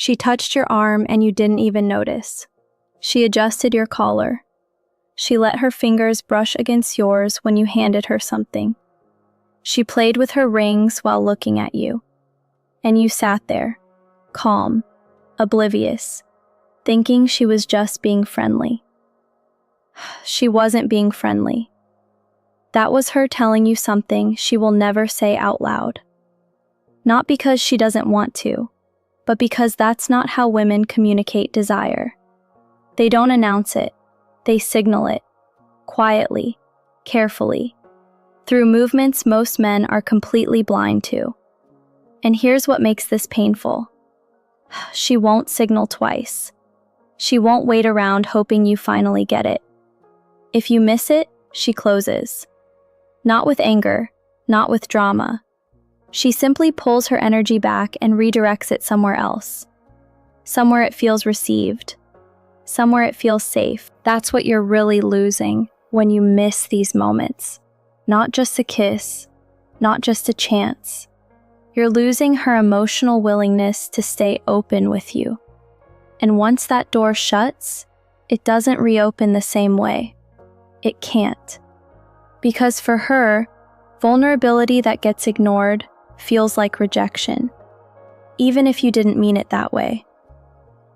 She touched your arm and you didn't even notice. She adjusted your collar. She let her fingers brush against yours when you handed her something. She played with her rings while looking at you. And you sat there, calm, oblivious, thinking she was just being friendly. She wasn't being friendly. That was her telling you something she will never say out loud. Not because she doesn't want to, but because that's not how women communicate desire. They don't announce it, they signal it, quietly, carefully, through movements most men are completely blind to. And here's what makes this painful. She won't signal twice. She won't wait around hoping you finally get it. If you miss it, she closes. Not with anger, not with drama. She simply pulls her energy back and redirects it somewhere else. Somewhere it feels received. Somewhere it feels safe. That's what you're really losing when you miss these moments. Not just a kiss, not just a chance. You're losing her emotional willingness to stay open with you. And once that door shuts, it doesn't reopen the same way. It can't. Because for her, vulnerability that gets ignored feels like rejection, even if you didn't mean it that way.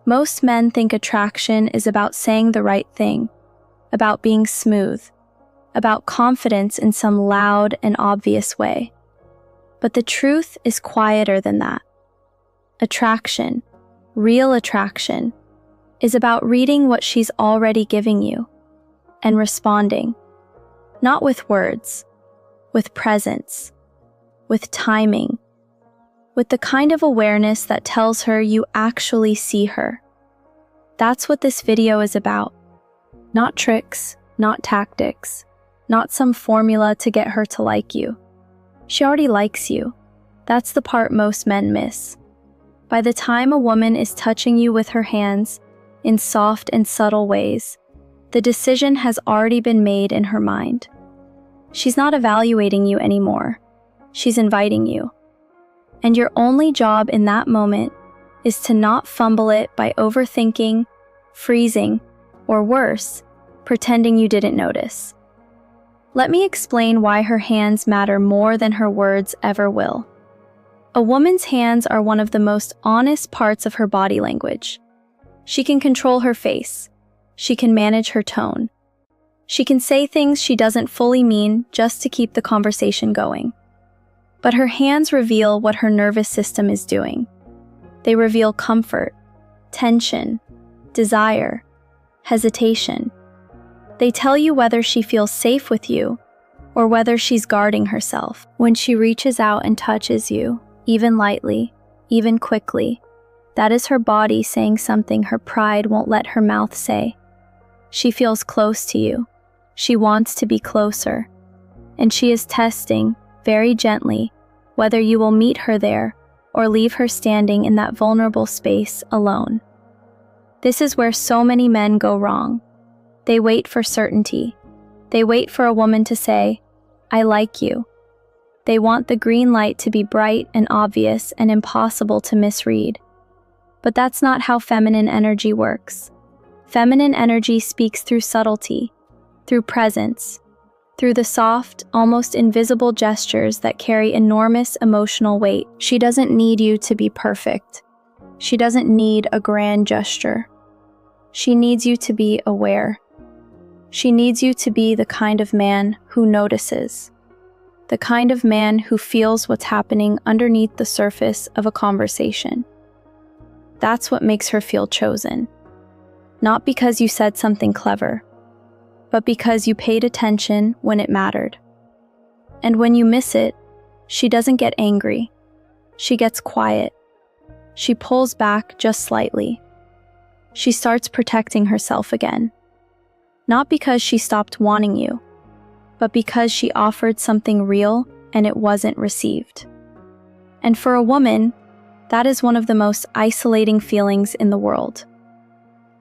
Most men think attraction is about saying the right thing, about being smooth, about confidence in some loud and obvious way. But the truth is quieter than that. Attraction, real attraction, is about reading what she's already giving you and responding, not with words, with presence, with timing, with the kind of awareness that tells her you actually see her. That's what this video is about. Not tricks, not tactics, not some formula to get her to like you. She already likes you. That's the part most men miss. By the time a woman is touching you with her hands, in soft and subtle ways, the decision has already been made in her mind. She's not evaluating you anymore. She's inviting you. And your only job in that moment is to not fumble it by overthinking, freezing, or worse, pretending you didn't notice. Let me explain why her hands matter more than her words ever will. A woman's hands are one of the most honest parts of her body language. She can control her face. She can manage her tone. She can say things she doesn't fully mean just to keep the conversation going. But her hands reveal what her nervous system is doing. They reveal comfort, tension, desire, hesitation. They tell you whether she feels safe with you or whether she's guarding herself. When she reaches out and touches you, even lightly, even quickly, that is her body saying something her pride won't let her mouth say. She feels close to you. She wants to be closer. And she is testing, very gently, whether you will meet her there or leave her standing in that vulnerable space alone. This is where so many men go wrong. They wait for certainty. They wait for a woman to say, "I like you." They want the green light to be bright and obvious and impossible to misread. But that's not how feminine energy works. Feminine energy speaks through subtlety, through presence, through the soft, almost invisible gestures that carry enormous emotional weight. She doesn't need you to be perfect. She doesn't need a grand gesture. She needs you to be aware. She needs you to be the kind of man who notices, the kind of man who feels what's happening underneath the surface of a conversation. That's what makes her feel chosen. Not because you said something clever, but because you paid attention when it mattered. And when you miss it, she doesn't get angry. She gets quiet. She pulls back just slightly. She starts protecting herself again. Not because she stopped wanting you, but because she offered something real and it wasn't received. And for a woman, that is one of the most isolating feelings in the world.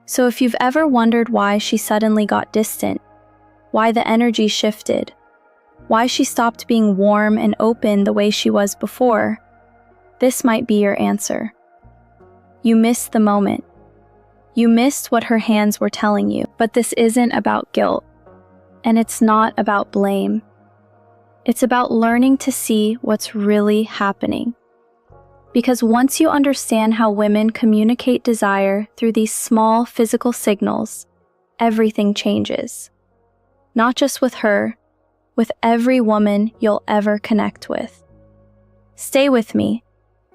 So if you've ever wondered why she suddenly got distant, why the energy shifted, why she stopped being warm and open the way she was before, this might be your answer. You missed the moment. You missed what her hands were telling you. But this isn't about guilt. And it's not about blame. It's about learning to see what's really happening. Because once you understand how women communicate desire through these small physical signals, everything changes. Not just with her, with every woman you'll ever connect with. Stay with me.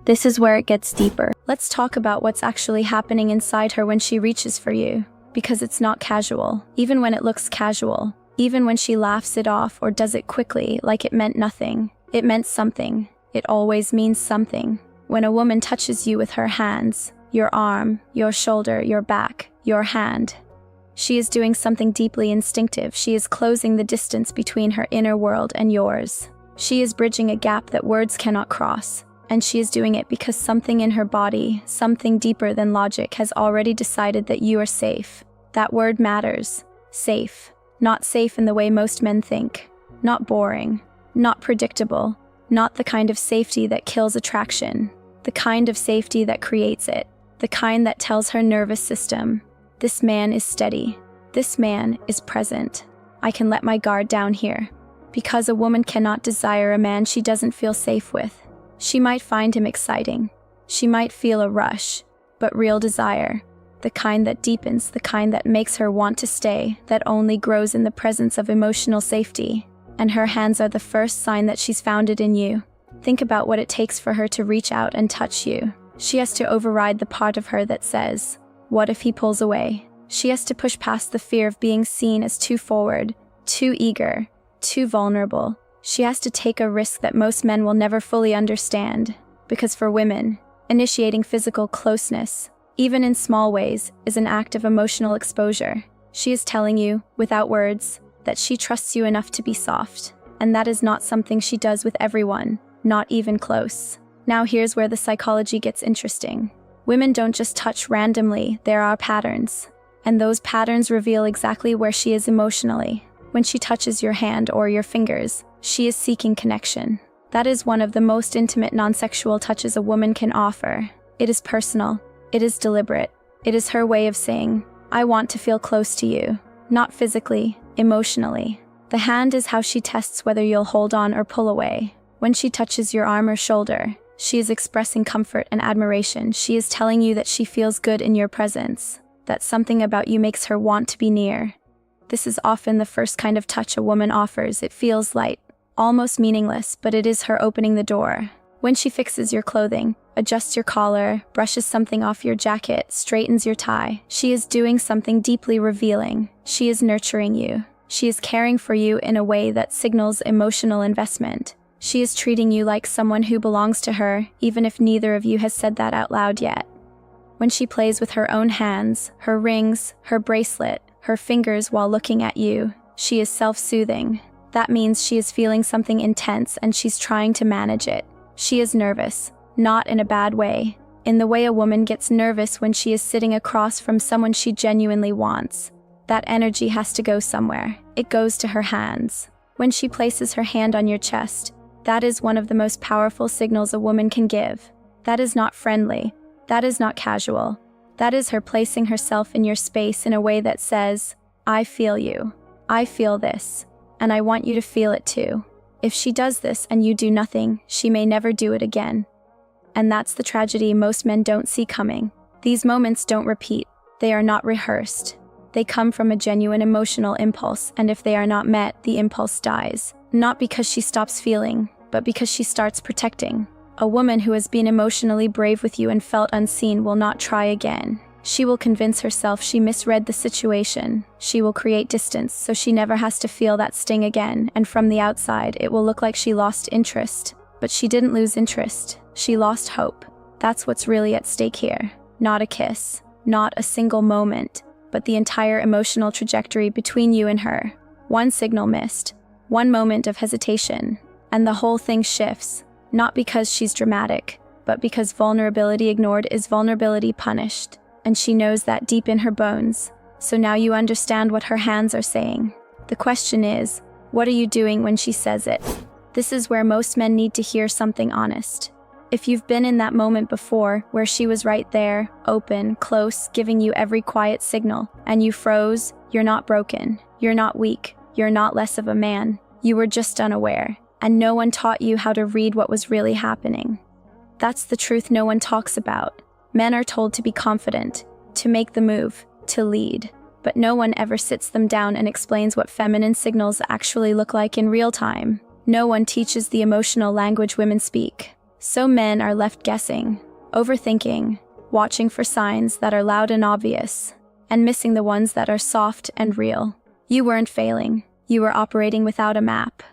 This is where it gets deeper. Let's talk about what's actually happening inside her when she reaches for you, because it's not casual, even when it looks casual, even when she laughs it off or does it quickly like it meant nothing. It meant something. It always means something. When a woman touches you with her hands, your arm, your shoulder, your back, your hand, she is doing something deeply instinctive. She is closing the distance between her inner world and yours. She is bridging a gap that words cannot cross. And she is doing it because something in her body, something deeper than logic, has already decided that you are safe. That word matters. Safe. Not safe in the way most men think. Not boring. Not predictable. Not the kind of safety that kills attraction. The kind of safety that creates it. The kind that tells her nervous system, this man is steady. This man is present. I can let my guard down here. Because a woman cannot desire a man she doesn't feel safe with. She might find him exciting. She might feel a rush. But real desire, the kind that deepens, the kind that makes her want to stay, that only grows in the presence of emotional safety. And her hands are the first sign that she's found it in you. Think about what it takes for her to reach out and touch you. She has to override the part of her that says, what if he pulls away? She has to push past the fear of being seen as too forward, too eager, too vulnerable. She has to take a risk that most men will never fully understand. Because for women, initiating physical closeness, even in small ways, is an act of emotional exposure. She is telling you, without words, that she trusts you enough to be soft. And that is not something she does with everyone, not even close. Now here's where the psychology gets interesting. Women don't just touch randomly, there are patterns. And those patterns reveal exactly where she is emotionally. When she touches your hand or your fingers, she is seeking connection. That is one of the most intimate non-sexual touches a woman can offer. It is personal. It is deliberate. It is her way of saying, I want to feel close to you. Not physically, emotionally. The hand is how she tests whether you'll hold on or pull away. When she touches your arm or shoulder, she is expressing comfort and admiration. She is telling you that she feels good in your presence, that something about you makes her want to be near. This is often the first kind of touch a woman offers. It feels light, almost meaningless, but it is her opening the door. When she fixes your clothing, adjusts your collar, brushes something off your jacket, straightens your tie, she is doing something deeply revealing. She is nurturing you. She is caring for you in a way that signals emotional investment. She is treating you like someone who belongs to her, even if neither of you has said that out loud yet. When she plays with her own hands, her rings, her bracelet, her fingers while looking at you, she is self-soothing. That means she is feeling something intense and she's trying to manage it. She is nervous, not in a bad way, in the way a woman gets nervous when she is sitting across from someone she genuinely wants. That energy has to go somewhere. It goes to her hands. When she places her hand on your chest, that is one of the most powerful signals a woman can give. That is not friendly. That is not casual. That is her placing herself in your space in a way that says, I feel you. I feel this. And I want you to feel it too. If she does this and you do nothing, she may never do it again. And that's the tragedy most men don't see coming. These moments don't repeat. They are not rehearsed. They come from a genuine emotional impulse, and if they are not met, the impulse dies. Not because she stops feeling, but because she starts protecting. A woman who has been emotionally brave with you and felt unseen will not try again. She will convince herself she misread the situation. She will create distance so she never has to feel that sting again, and from the outside, it will look like she lost interest. But she didn't lose interest. She lost hope. That's what's really at stake here. Not a kiss, not a single moment, but the entire emotional trajectory between you and her. One signal missed, one moment of hesitation, and the whole thing shifts. Not because she's dramatic, but because vulnerability ignored is vulnerability punished. And she knows that deep in her bones. So now you understand what her hands are saying. The question is, what are you doing when she says it? This is where most men need to hear something honest. If you've been in that moment before, where she was right there, open, close, giving you every quiet signal, and you froze, you're not broken, you're not weak, you're not less of a man, you were just unaware, and no one taught you how to read what was really happening. That's the truth no one talks about. Men are told to be confident, to make the move, to lead, but no one ever sits them down and explains what feminine signals actually look like in real time. No one teaches the emotional language women speak. So men are left guessing, overthinking, watching for signs that are loud and obvious, and missing the ones that are soft and real. You weren't failing. You were operating without a map.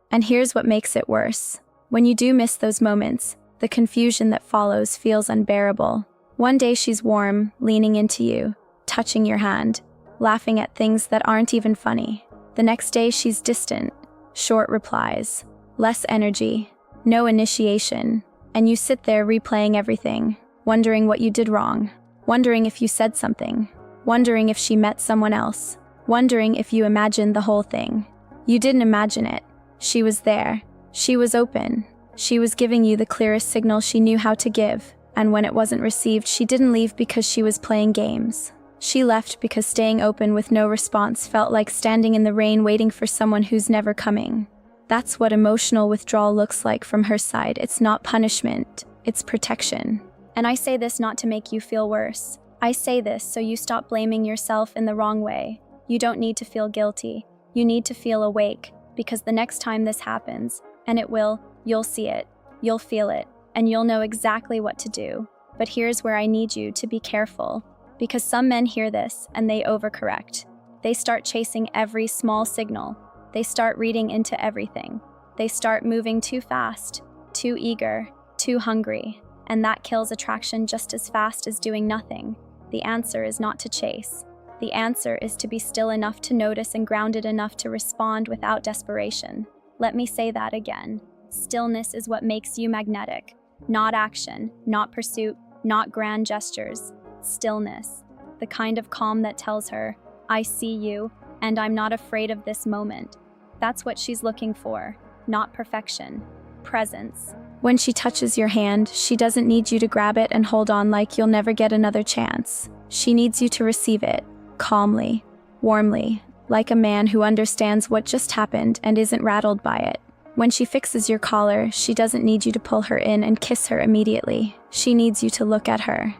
And here's what makes it worse. When you do miss those moments, the confusion that follows feels unbearable. One day she's warm, leaning into you, touching your hand, laughing at things that aren't even funny. The next day she's distant, short replies, less energy, no initiation, and you sit there replaying everything, wondering what you did wrong, wondering if you said something, wondering if she met someone else, wondering if you imagined the whole thing. You didn't imagine it. She was there. She was open. She was giving you the clearest signal she knew how to give, and when it wasn't received, she didn't leave because she was playing games. She left because staying open with no response felt like standing in the rain waiting for someone who's never coming. That's what emotional withdrawal looks like from her side. It's not punishment, it's protection. And I say this not to make you feel worse. I say this so you stop blaming yourself in the wrong way. You don't need to feel guilty. You need to feel awake, because the next time this happens, and it will, you'll see it, you'll feel it, and you'll know exactly what to do. But here's where I need you to be careful, because some men hear this and they overcorrect. They start chasing every small signal. They start reading into everything. They start moving too fast, too eager, too hungry, and that kills attraction just as fast as doing nothing. The answer is not to chase. The answer is to be still enough to notice and grounded enough to respond without desperation. Let me say that again. Stillness is what makes you magnetic. Not action, not pursuit, not grand gestures. Stillness. The kind of calm that tells her, I see you, and I'm not afraid of this moment. That's what she's looking for. Not perfection. Presence. When she touches your hand, she doesn't need you to grab it and hold on like you'll never get another chance. She needs you to receive it. Calmly, warmly, like a man who understands what just happened and isn't rattled by it. When she fixes your collar, she doesn't need you to pull her in and kiss her immediately. She needs you to look at her,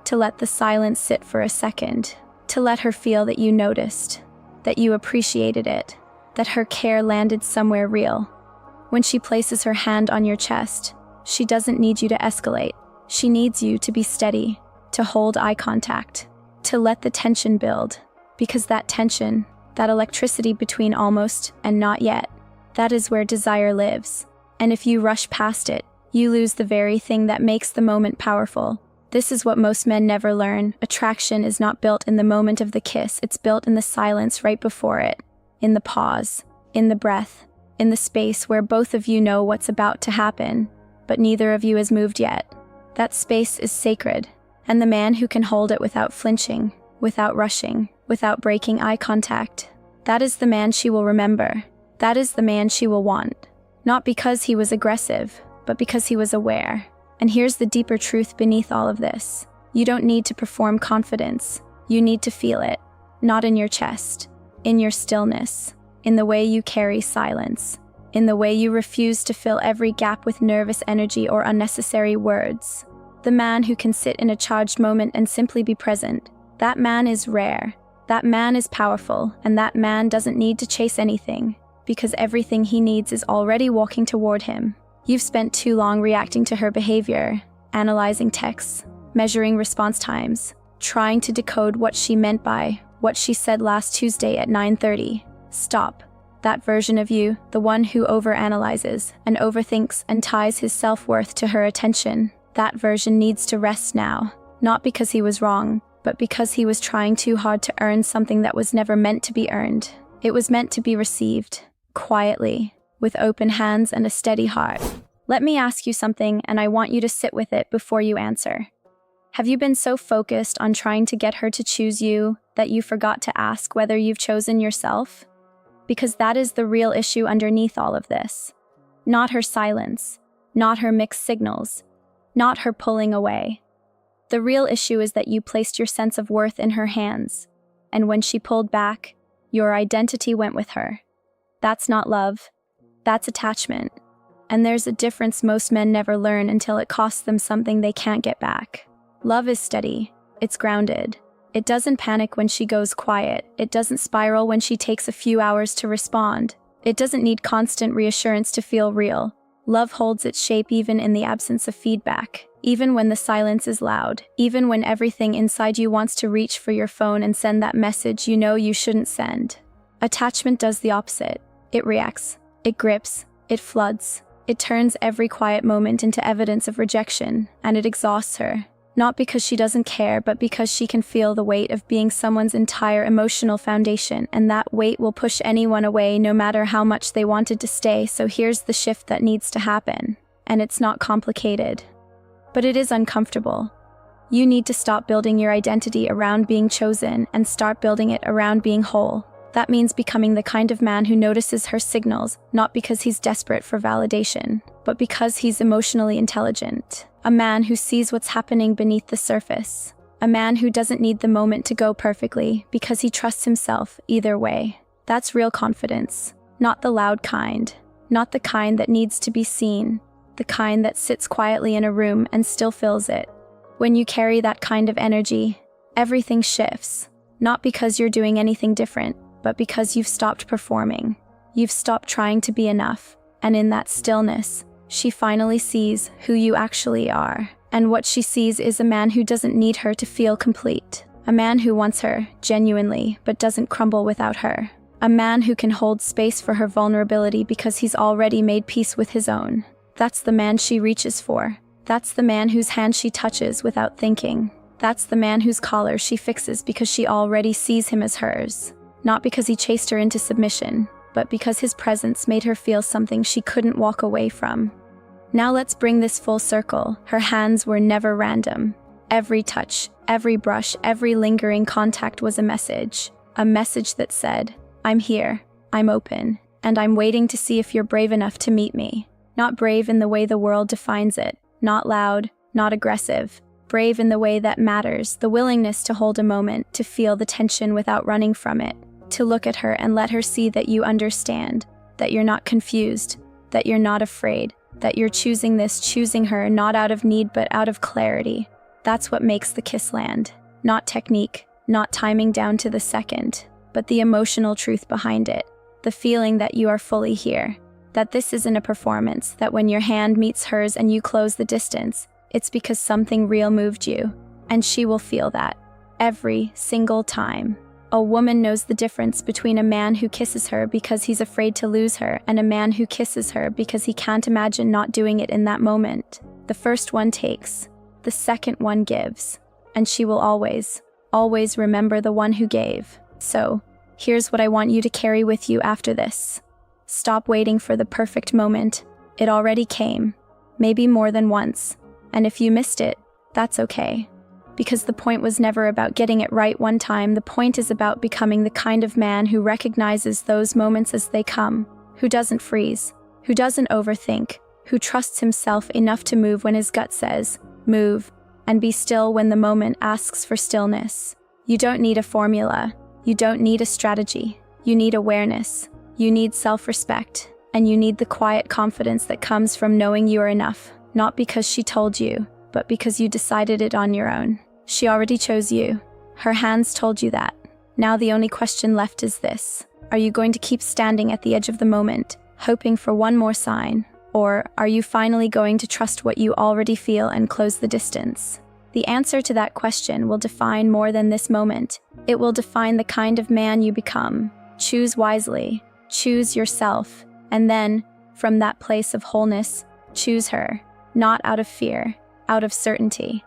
to let the silence sit for a second, to let her feel that you noticed, that you appreciated it, that her care landed somewhere real. When she places her hand on your chest, she doesn't need you to escalate. She needs you to be steady, to hold eye contact, to let the tension build, because that tension, that electricity between almost and not yet, that is where desire lives. And if you rush past it, you lose the very thing that makes the moment powerful. This is what most men never learn. Attraction is not built in the moment of the kiss, it's built in the silence right before it, in the pause, in the breath, in the space where both of you know what's about to happen, but neither of you has moved yet. That space is sacred. And the man who can hold it without flinching, without rushing, without breaking eye contact, that is the man she will remember. That is the man she will want. Not because he was aggressive, but because he was aware. And here's the deeper truth beneath all of this. You don't need to perform confidence. You need to feel it. Not in your chest, in your stillness, in the way you carry silence, in the way you refuse to fill every gap with nervous energy or unnecessary words. The man who can sit in a charged moment and simply be present. That man is rare. That man is powerful, and that man doesn't need to chase anything, because everything he needs is already walking toward him. You've spent too long reacting to her behavior, analyzing texts, measuring response times, trying to decode what she meant by what she said last Tuesday at 9:30. Stop. That version of you, the one who overanalyzes and overthinks and ties his self-worth to her attention, that version needs to rest now, not because he was wrong, but because he was trying too hard to earn something that was never meant to be earned. It was meant to be received, quietly, with open hands and a steady heart. Let me ask you something, and I want you to sit with it before you answer. Have you been so focused on trying to get her to choose you that you forgot to ask whether you've chosen yourself? Because that is the real issue underneath all of this. Not her silence, not her mixed signals, not her pulling away. The real issue is that you placed your sense of worth in her hands, and when she pulled back, your identity went with her. That's not love, that's attachment. And there's a difference most men never learn until it costs them something they can't get back. Love is steady, it's grounded. It doesn't panic when she goes quiet, it doesn't spiral when she takes a few hours to respond. It doesn't need constant reassurance to feel real. Love holds its shape even in the absence of feedback, even when the silence is loud, even when everything inside you wants to reach for your phone and send that message you know you shouldn't send. Attachment does the opposite. It reacts, it grips, it floods. It turns every quiet moment into evidence of rejection, and it exhausts her. Not because she doesn't care, but because she can feel the weight of being someone's entire emotional foundation, and that weight will push anyone away no matter how much they wanted to stay. So here's the shift that needs to happen. And it's not complicated. But it is uncomfortable. You need to stop building your identity around being chosen and start building it around being whole. That means becoming the kind of man who notices her signals, not because he's desperate for validation, but because he's emotionally intelligent. A man who sees what's happening beneath the surface. A man who doesn't need the moment to go perfectly because he trusts himself either way. That's real confidence, not the loud kind, not the kind that needs to be seen, the kind that sits quietly in a room and still fills it. When you carry that kind of energy, everything shifts, not because you're doing anything different, but because you've stopped performing. You've stopped trying to be enough, and in that stillness, she finally sees who you actually are. And what she sees is a man who doesn't need her to feel complete. A man who wants her, genuinely, but doesn't crumble without her. A man who can hold space for her vulnerability because he's already made peace with his own. That's the man she reaches for. That's the man whose hand she touches without thinking. That's the man whose collar she fixes because she already sees him as hers. Not because he chased her into submission, but because his presence made her feel something she couldn't walk away from. Now let's bring this full circle. Her hands were never random. Every touch, every brush, every lingering contact was a message. A message that said, I'm here, I'm open, and I'm waiting to see if you're brave enough to meet me. Not brave in the way the world defines it, not loud, not aggressive. Brave in the way that matters, the willingness to hold a moment, to feel the tension without running from it. To look at her and let her see that you understand, that you're not confused, that you're not afraid, that you're choosing her not out of need but out of clarity. That's what makes the kiss land. Not technique, not timing down to the second, but the emotional truth behind it. The feeling that you are fully here, that this isn't a performance, that when your hand meets hers and you close the distance, it's because something real moved you, and she will feel that every single time. A woman knows the difference between a man who kisses her because he's afraid to lose her and a man who kisses her because he can't imagine not doing it in that moment. The first one takes, the second one gives, and she will always, always remember the one who gave. So, here's what I want you to carry with you after this. Stop waiting for the perfect moment. It already came, maybe more than once, and if you missed it, that's okay. Because the point was never about getting it right one time, the point is about becoming the kind of man who recognizes those moments as they come, who doesn't freeze, who doesn't overthink, who trusts himself enough to move when his gut says, move, and be still when the moment asks for stillness. You don't need a formula, you don't need a strategy, you need awareness, you need self-respect, and you need the quiet confidence that comes from knowing you are enough, not because she told you, but because you decided it on your own. She already chose you. Her hands told you that. Now the only question left is this. Are you going to keep standing at the edge of the moment, hoping for one more sign? Or are you finally going to trust what you already feel and close the distance? The answer to that question will define more than this moment. It will define the kind of man you become. Choose wisely. Choose yourself. And then, from that place of wholeness, choose her. Not out of fear, out of certainty.